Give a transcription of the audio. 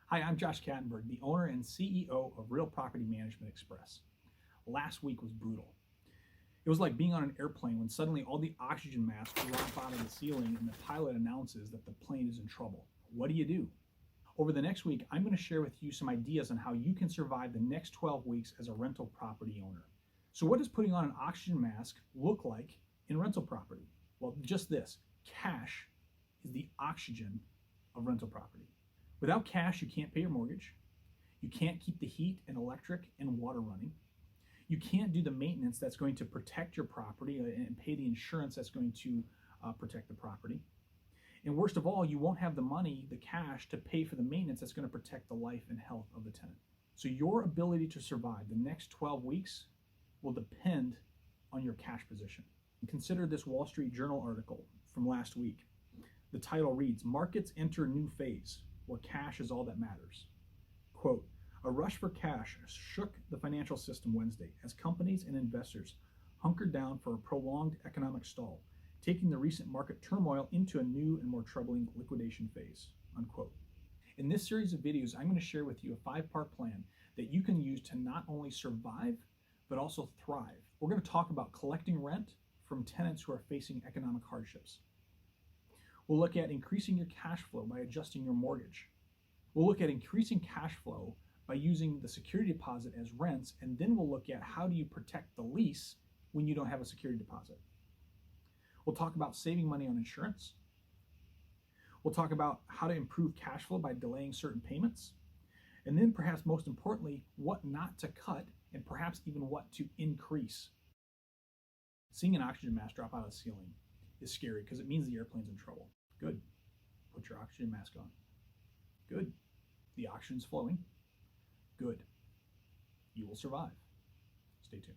Hi, I'm Josh Kattenberg, the owner and CEO of Real Property Management Express. Last week was brutal. It was like being on an airplane when suddenly all the oxygen masks drop out of the ceiling and the pilot announces that the plane is in trouble. What do? Over the next week, I'm going to share with you some ideas on how you can survive the next 12 weeks as a rental property owner. So what does putting on an oxygen mask look like in rental property? Well, just this: cash is the oxygen of rental property. Without cash, you can't pay your mortgage. You can't keep the heat and electric and water running. You can't do the maintenance that's going to protect your property and pay the insurance that's going to protect the property. And worst of all, you won't have the money, the cash, to pay for the maintenance that's going to protect the life and health of the tenant. So your ability to survive the next 12 weeks will depend on your cash position. Consider this Wall Street Journal article from last week. The title reads, "Markets Enter New Phase, where cash is all that matters." Quote, "A rush for cash shook the financial system Wednesday as companies and investors hunkered down for a prolonged economic stall, taking the recent market turmoil into a new and more troubling liquidation phase." Unquote. In this series of videos, I'm going to share with you a 5-part plan that you can use to not only survive, but also thrive. We're going to talk about collecting rent from tenants who are facing economic hardships. We'll look at increasing your cash flow by adjusting your mortgage. We'll look at increasing cash flow by using the security deposit as rents, and then we'll look at how do you protect the lease when you don't have a security deposit. We'll talk about saving money on insurance. We'll talk about how to improve cash flow by delaying certain payments. And then perhaps most importantly, what not to cut and perhaps even what to increase. Seeing an oxygen mask drop out of the ceiling is scary because it means the airplane's in trouble. Good. Put your oxygen mask on. Good. The oxygen's flowing. Good. You will survive. Stay tuned.